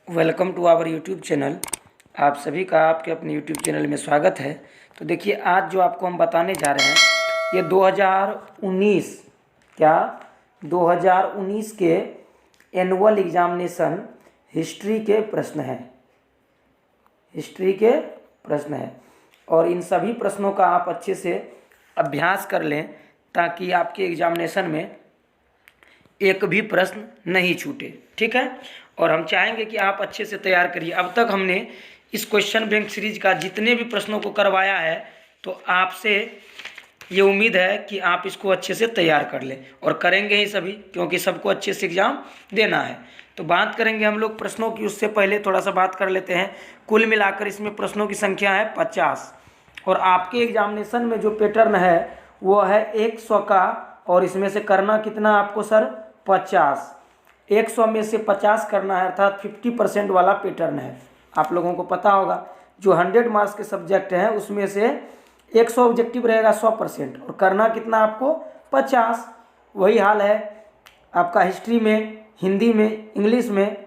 Welcome to our YouTube channel. आप सभी का आपके अपने यूट्यूब चैनल में स्वागत है। तो देखिए, आज जो आपको हम बताने जा रहे हैं ये 2019 2019 के एनुअल एग्जामिनेशन हिस्ट्री के प्रश्न हैं। और इन सभी प्रश्नों का आप अच्छे से अभ्यास कर लें ताकि आपके एग्जामिनेशन में एक भी प्रश्न नहीं छूटे। ठीक है, और हम चाहेंगे कि आप अच्छे से तैयार करिए। अब तक हमने इस क्वेश्चन बैंक सीरीज का जितने भी प्रश्नों को करवाया है, तो आपसे ये उम्मीद है कि आप इसको अच्छे से तैयार कर लें, और करेंगे ही सभी, क्योंकि सबको अच्छे से एग्जाम देना है। तो बात करेंगे हम लोग प्रश्नों की, उससे पहले थोड़ा सा बात कर लेते हैं। कुल मिलाकर इसमें प्रश्नों की संख्या है 50, और आपके एग्जामिनेशन में जो पैटर्न है वो है 100 का, और इसमें से करना कितना आपको सर? 50। 100 में से 50 करना है, अर्थात 50% वाला पैटर्न है। आप लोगों को पता होगा जो 100 मार्क्स के सब्जेक्ट हैं उसमें से 100 ऑब्जेक्टिव रहेगा 100%, और करना कितना आपको? 50। वही हाल है आपका हिस्ट्री में, हिंदी में, इंग्लिश में।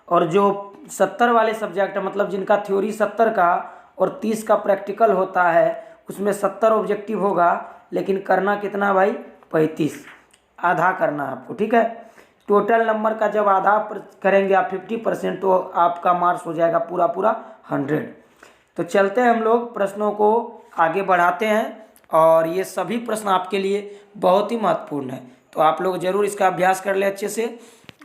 और जो 70 वाले सब्जेक्ट है, मतलब जिनका थ्योरी 70 का और 30 का प्रैक्टिकल होता है, उसमें 70 ऑब्जेक्टिव होगा, लेकिन करना कितना भाई? 35। आधा करना आपको। ठीक है, टोटल नंबर का जब आधा करेंगे आप 50%, तो आपका मार्क्स हो जाएगा पूरा 100। तो चलते हैं हम लोग प्रश्नों को आगे बढ़ाते हैं, और ये सभी प्रश्न आपके लिए बहुत ही महत्वपूर्ण है। तो आप लोग ज़रूर इसका अभ्यास कर ले अच्छे से,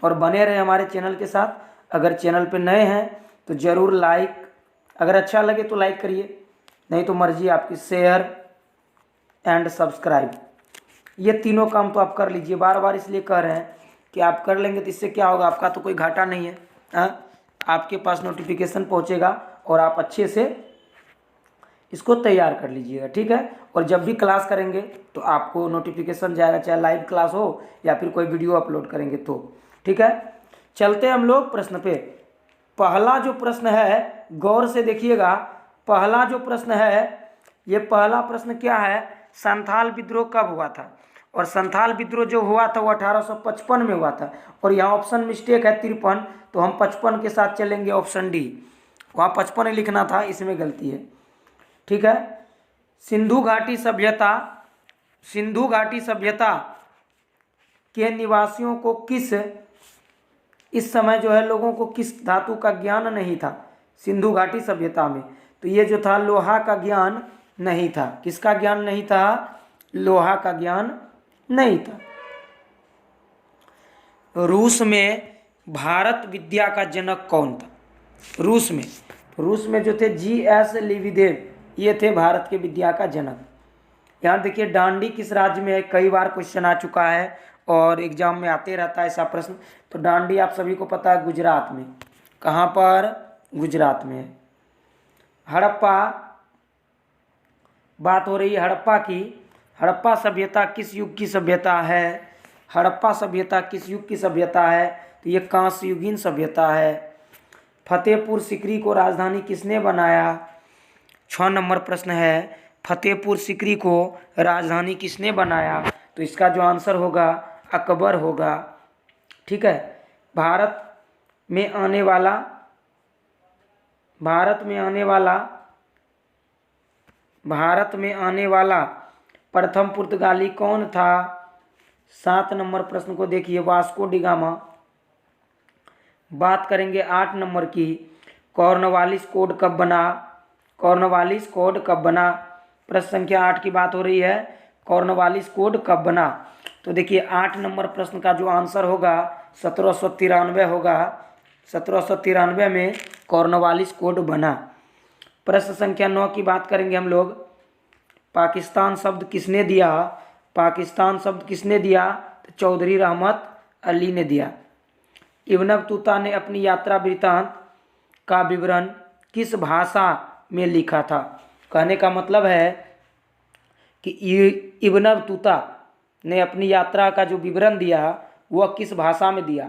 और बने रहे हमारे चैनल के साथ। अगर चैनल पे नए हैं तो ज़रूर लाइक, अगर अच्छा लगे तो लाइक करिए, नहीं तो मर्जी आपकी, शेयर एंड सब्सक्राइब, ये तीनों काम तो आप कर लीजिए। बार बार इसलिए कह रहे हैं कि आप कर लेंगे तो इससे क्या होगा, आपका तो कोई घाटा नहीं है। आपके पास नोटिफिकेशन पहुंचेगा और आप अच्छे से इसको तैयार कर लीजिएगा। ठीक है, और जब भी क्लास करेंगे तो आपको नोटिफिकेशन जाएगा, चाहे लाइव क्लास हो या फिर कोई वीडियो अपलोड करेंगे तो। ठीक है, चलते हैं हम लोग प्रश्न पे। पहला जो प्रश्न है, गौर से देखिएगा। पहला जो प्रश्न है, ये पहला प्रश्न क्या है? संथाल विद्रोह कब हुआ था? और संथाल विद्रोह जो हुआ था वो 1855 में हुआ था। और यहाँ ऑप्शन मिस्टेक है 53, तो हम 55 के साथ चलेंगे, ऑप्शन डी। वहाँ 55 ही लिखना था, इसमें गलती है। ठीक है, सिंधु घाटी सभ्यता, सिंधु घाटी सभ्यता के निवासियों को किस, इस समय जो है लोगों को किस धातु का ज्ञान नहीं था सिंधु घाटी सभ्यता में? तो ये जो था लोहा का ज्ञान नहीं था। किसका ज्ञान नहीं था? लोहा का ज्ञान नहीं था। रूस में भारत विद्या का जनक कौन था? रूस में जो थे G.S. लिविदेव, ये थे भारत के विद्या का जनक। यहाँ देखिए, डांडी किस राज्य में है? कई बार क्वेश्चन आ चुका है और एग्जाम में आते रहता है ऐसा प्रश्न। तो डांडी आप सभी को पता है, गुजरात में। कहाँ पर? गुजरात में है। हड़प्पा, बात हो रही है हड़प्पा की। हड़प्पा सभ्यता किस युग की सभ्यता है? हड़प्पा सभ्यता किस युग की सभ्यता है? तो ये कांस्ययुगीन सभ्यता है। फतेहपुर सीकरी को राजधानी किसने बनाया? 6 नंबर प्रश्न है, फतेहपुर सीकरी को राजधानी किसने बनाया? तो इसका जो आंसर होगा अकबर होगा। ठीक है, भारत में आने वाला प्रथम पुर्तगाली कौन था? 7 नंबर प्रश्न को देखिए, वास्को डिगामा। बात करेंगे 8 नंबर की, कॉर्नवालिस कोड कब बना? कॉर्नवालिस कोड कब बना? प्रश्न संख्या 8 की बात हो रही है, कॉर्नवालिस कोड कब बना? तो देखिए, 8 नंबर प्रश्न का जो आंसर होगा 1793 होगा। 1793 में कॉर्नवालिस कोड बना। प्रश्न संख्या 9 की बात करेंगे हम लोग, पाकिस्तान शब्द किसने दिया? पाकिस्तान शब्द किसने दिया? तो चौधरी रहमत अली ने दिया। इब्न बतूता ने अपनी यात्रा वृत्तांत का विवरण किस भाषा में लिखा था? कहने का मतलब है कि इब्न बतूता ने अपनी यात्रा का जो विवरण दिया वह किस भाषा में दिया?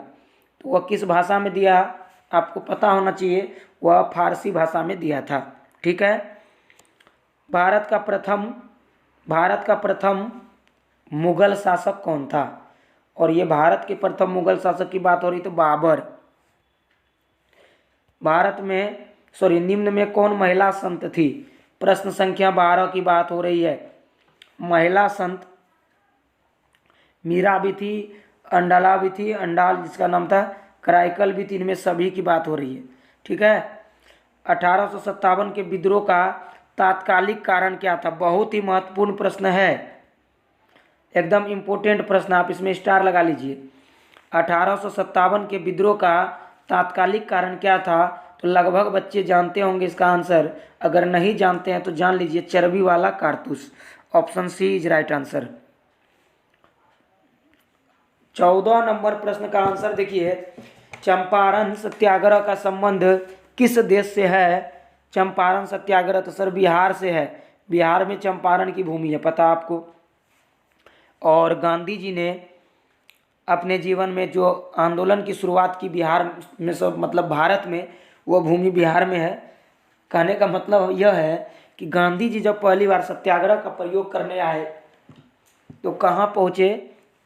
तो वह किस भाषा में दिया आपको पता होना चाहिए, वह फारसी भाषा में दिया था। ठीक है, भारत का प्रथम मुगल शासक कौन था? और ये भारत के प्रथम मुगल शासक की बात हो रही तो बाबर। भारत में निम्न में कौन महिला संत थी? प्रश्न संख्या 12 की बात हो रही है। महिला संत मीरा भी थी, अंडाला भी थी, अंडाल जिसका नाम था, कराइकल भी थी, इनमें सभी की बात हो रही है। ठीक है। 1857 के विद्रोह का तात्कालिक कारण क्या था? बहुत ही महत्वपूर्ण प्रश्न है, एकदम इम्पोर्टेंट प्रश्न, आप इसमें स्टार लगा लीजिए। 1857 के विद्रोह का तात्कालिक कारण क्या था? तो लगभग बच्चे जानते होंगे इसका आंसर, अगर नहीं जानते हैं तो जान लीजिए, चर्बी वाला कारतूस। Option C is right answer. 14 number प्रश्न का आंसर देखिए, चंपारण सत्याग्रह का संबंध किस देश से है? चंपारण सत्याग्रह तो सर बिहार से है, बिहार में चंपारण की भूमि है, पता आपको। और गांधी जी ने अपने जीवन में जो आंदोलन की शुरुआत की बिहार में, सब मतलब भारत में, वो भूमि बिहार में है। कहने का मतलब यह है कि गांधी जी जब पहली बार सत्याग्रह का प्रयोग करने आए तो कहाँ पहुँचे?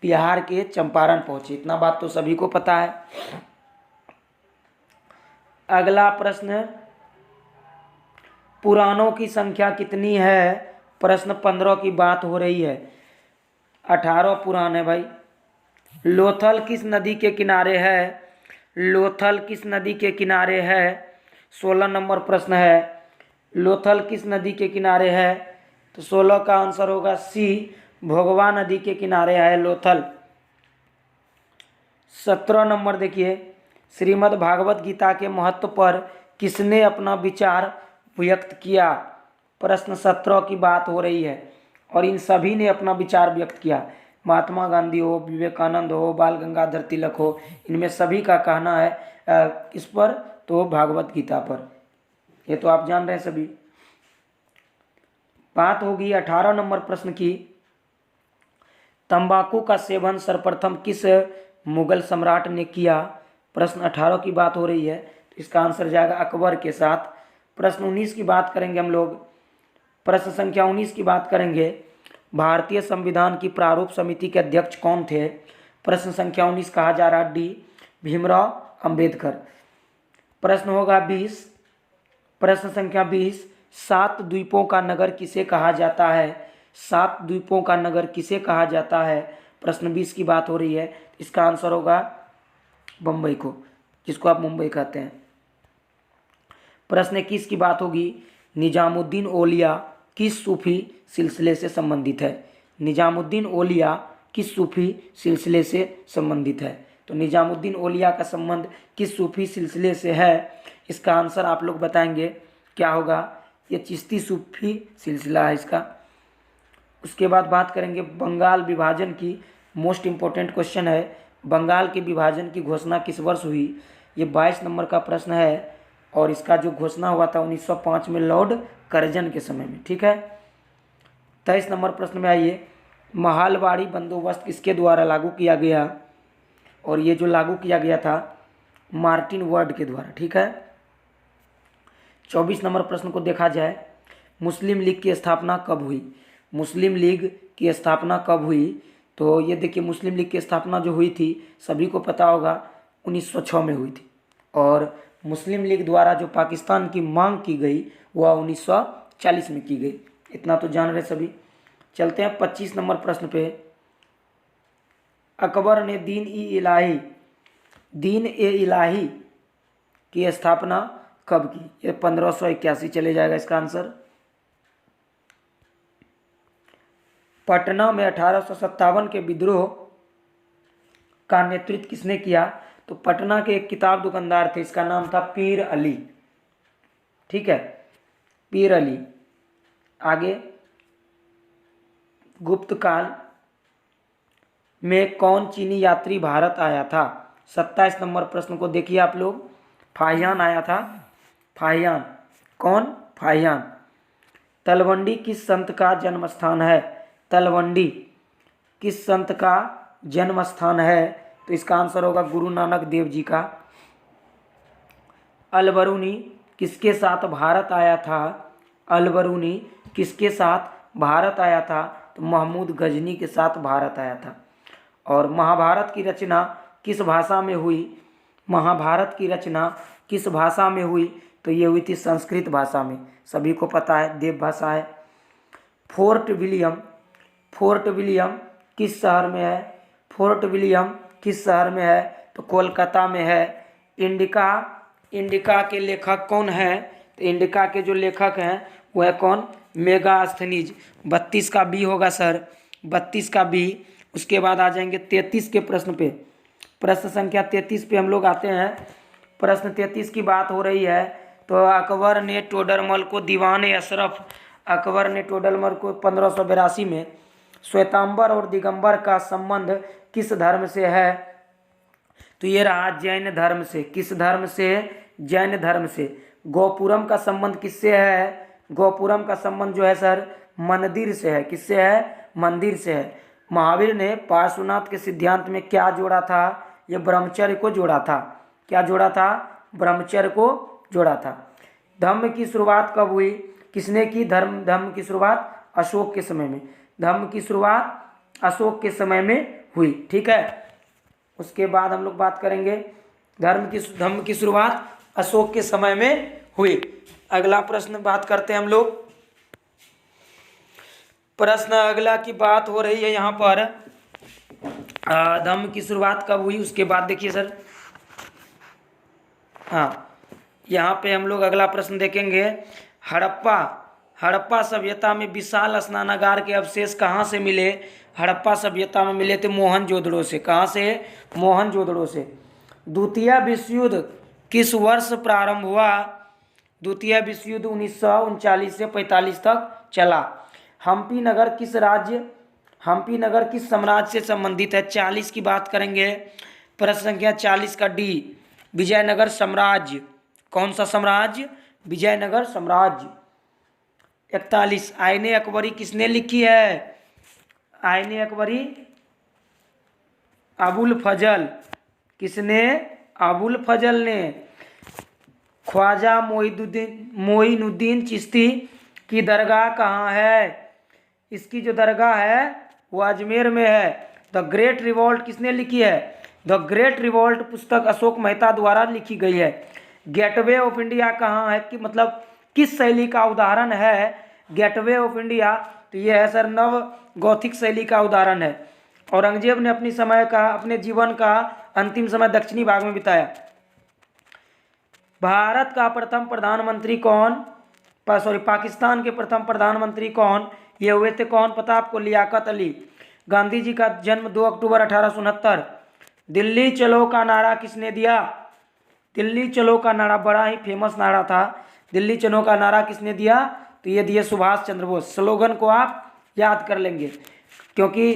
बिहार के चंपारण पहुँचे। इतना बात तो सभी को पता है। अगला प्रश्न, पुराणों की संख्या कितनी है? प्रश्न 15 की बात हो रही है। 18 पुराण है भाई। लोथल किस नदी के किनारे है? लोथल किस नदी के किनारे है? 16 नंबर प्रश्न है, लोथल किस नदी के किनारे है? तो 16 का आंसर होगा सी, भोगवा नदी के किनारे है लोथल। 17 नंबर देखिए, श्रीमद् भागवत गीता के महत्व पर किसने अपना विचार व्यक्त किया? प्रश्न 17 की बात हो रही है और इन सभी ने अपना विचार व्यक्त किया। महात्मा गांधी हो, विवेकानंद हो, बाल गंगाधर तिलक हो, इनमें सभी का कहना है किस पर? तो भागवत गीता पर। ये तो आप जान रहे हैं सभी। बात होगी 18 नंबर प्रश्न की, तंबाकू का सेवन सर्वप्रथम किस मुगल सम्राट ने किया? प्रश्न 18 की बात हो रही है, तो इसका आंसर जाएगा अकबर के साथ। प्रश्न 19 की बात करेंगे हम लोग। प्रश्न संख्या 19 की बात करेंगे, भारतीय संविधान की प्रारूप समिति के अध्यक्ष कौन थे? प्रश्न संख्या 19 कहा जा रहा डी, भीमराव अंबेडकर। प्रश्न होगा 20, प्रश्न संख्या 20, 7 द्वीपों का नगर किसे कहा जाता है? 7 द्वीपों का नगर किसे कहा जाता है? प्रश्न 20 की बात हो रही है, इसका आंसर होगा बम्बई को, जिसको आप मुंबई कहते हैं। प्रश्न 21 की बात होगी, निजामुद्दीन औलिया किस सूफी सिलसिले से संबंधित है? निजामुद्दीन औलिया किस सूफी सिलसिले से संबंधित है? तो निजामुद्दीन औलिया का संबंध किस सूफी सिलसिले से है? इसका आंसर आप लोग बताएंगे क्या होगा? ये चिश्ती सूफी सिलसिला है इसका। उसके बाद बात करेंगे बंगाल विभाजन की, मोस्ट इम्पोर्टेंट क्वेश्चन है, बंगाल के विभाजन की घोषणा किस वर्ष हुई? ये 22 नंबर का प्रश्न है और इसका जो घोषणा हुआ था 1905 में लॉर्ड कर्जन के समय में। ठीक है। 23 नंबर प्रश्न में आइए, महालवाड़ी बंदोबस्त किसके द्वारा लागू किया गया? और ये जो लागू किया गया था मार्टिन वर्ड के द्वारा। ठीक है। 24 नंबर प्रश्न को देखा जाए, मुस्लिम लीग की स्थापना कब हुई? मुस्लिम लीग की स्थापना कब हुई? तो ये देखिए, मुस्लिम लीग की स्थापना जो हुई थी सभी को पता होगा 1906 में हुई थी, और मुस्लिम लीग द्वारा जो पाकिस्तान की मांग की गई वह 1940 में की गई। इतना तो जान रहे सभी। चलते हैं 25 नंबर प्रश्न पे, अकबर ने दीन ए इलाही की स्थापना कब की? ये 1581 चले जाएगा इसका आंसर। पटना में 1857 के विद्रोह का नेतृत्व किसने किया? तो पटना के एक किताब दुकानदार थे, इसका नाम था पीर अली। ठीक है, पीर अली। आगे, गुप्त काल में कौन चीनी यात्री भारत आया था? 27 नंबर प्रश्न को देखिए आप लोग, फाहियान आया था। फाहियान कौन? फाहियान। तलवंडी किस संत का जन्म स्थान है? तलवंडी किस संत का जन्म स्थान है? तो इसका आंसर होगा गुरु नानक देव जी का। अलबरूनी किसके साथ भारत आया था? अलबरूनी किसके साथ भारत आया था? तो महमूद गजनी के साथ भारत आया था। और महाभारत की रचना किस भाषा में हुई? महाभारत की रचना किस भाषा में हुई? तो ये हुई थी संस्कृत भाषा में, सभी को पता है, देव भाषा है। फोर्ट विलियम किस शहर में है? फोर्ट विलियम किस शहर में है? तो कोलकाता में है। इंडिका के लेखक कौन है? तो इंडिका के जो लेखक हैं वह कौन? मेगास्थनीज। 32 का बी होगा सर, 32 का बी। उसके बाद आ जाएंगे 33 के प्रश्न पे। प्रश्न संख्या 33 पे हम लोग आते हैं। प्रश्न 33 की बात हो रही है। तो अकबर ने टोडरमल को अकबर ने टोडरमल को 1582 में श्वेतांबर और दिगंबर का संबंध किस धर्म से है? तो ये रहा जैन धर्म से। किस धर्म से? जैन धर्म से। गोपुरम का संबंध किससे है? गोपुरम का संबंध जो है सर मंदिर से है। किससे है? मंदिर से है। महावीर ने पार्श्वनाथ के सिद्धांत में क्या जोड़ा था? ये ब्रह्मचर्य को जोड़ा था। क्या जोड़ा था? ब्रह्मचर्य को जोड़ा था। धम्म की शुरुआत कब हुई? किसने की? धम्म की शुरुआत अशोक के समय में। धम्म की शुरुआत अशोक के समय में हुई। ठीक है, उसके बाद हम लोग बात करेंगे धम्म की शुरुआत अशोक के समय में हुई। अगला प्रश्न बात करते हैं हम लोग। प्रश्न अगला की बात हो रही है यहाँ पर धम्म की शुरुआत कब हुई, उसके बाद देखिए सर। हाँ, यहाँ पे हम लोग अगला प्रश्न देखेंगे। हड़प्पा सभ्यता में विशाल स्नानागार के अवशेष कहाँ से मिले? हड़प्पा सभ्यता में मिले थे मोहनजोदड़ो से। कहाँ से? मोहनजोदड़ो से। द्वितीय विश्व युद्ध किस वर्ष प्रारंभ हुआ? द्वितीय विश्व युद्ध 1939 से 45 तक चला। हम्पी नगर किस साम्राज्य से संबंधित है? 40 की बात करेंगे। प्रश्न संख्या 40 का डी, विजयनगर साम्राज्य। कौन सा साम्राज्य? विजयनगर साम्राज्य। 41, आईने अकबरी किसने लिखी है? आईने अकबरी अबुल फजल। किसने? अबुल फजल ने। ख्वाजा मोइनुद्दीन चिश्ती की दरगाह कहाँ है? इसकी जो दरगाह है वो अजमेर में है। द ग्रेट रिवॉल्ट किसने लिखी है? द ग्रेट रिवॉल्ट पुस्तक अशोक मेहता द्वारा लिखी गई है। गेटवे ऑफ इंडिया कहाँ है? कि मतलब किस शैली का उदाहरण है गेटवे ऑफ इंडिया? तो ये है सर नव गौथिक शैली का उदाहरण है। औरंगजेब ने अपने जीवन का अंतिम समय दक्षिणी भाग में बिताया। भारत का प्रथम प्रधानमंत्री कौन? पाकिस्तान के प्रथम प्रधानमंत्री कौन? ये हुए थे कौन पता आपको? लियाकत अली। गांधी जी का जन्म 2 अक्टूबर 1869। दिल्ली चलो का नारा किसने दिया? दिल्ली चलो का नारा बड़ा ही फेमस नारा था। दिल्ली चलो का नारा किसने दिया? तो ये दिए सुभाष चंद्र बोस। स्लोगन को आप याद कर लेंगे क्योंकि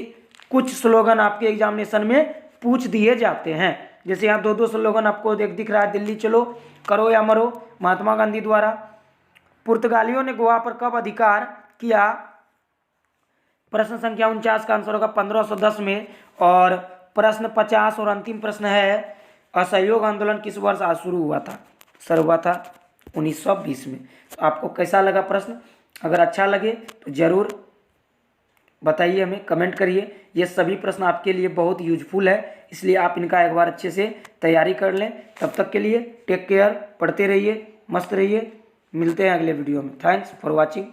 कुछ स्लोगन आपके एग्जामिनेशन में पूछ दिए जाते हैं। जैसे यहाँ 2 स्लोगन आपको दिख रहा है, दिल्ली चलो, करो या मरो, महात्मा गांधी द्वारा। पुर्तगालियों ने गोवा पर कब अधिकार किया? प्रश्न संख्या 49 का आंसर होगा 1510 में। और प्रश्न 50 और अंतिम प्रश्न है असहयोग आंदोलन किस वर्ष आज शुरू हुआ था? सर हुआ था 1920 में। तो आपको कैसा लगा प्रश्न? अगर अच्छा लगे तो जरूर बताइए, हमें कमेंट करिए। ये सभी प्रश्न आपके लिए बहुत यूजफुल है, इसलिए आप इनका एक बार अच्छे से तैयारी कर लें। तब तक के लिए टेक केयर, पढ़ते रहिए, मस्त रहिए। मिलते हैं अगले वीडियो में। Thanks for watching.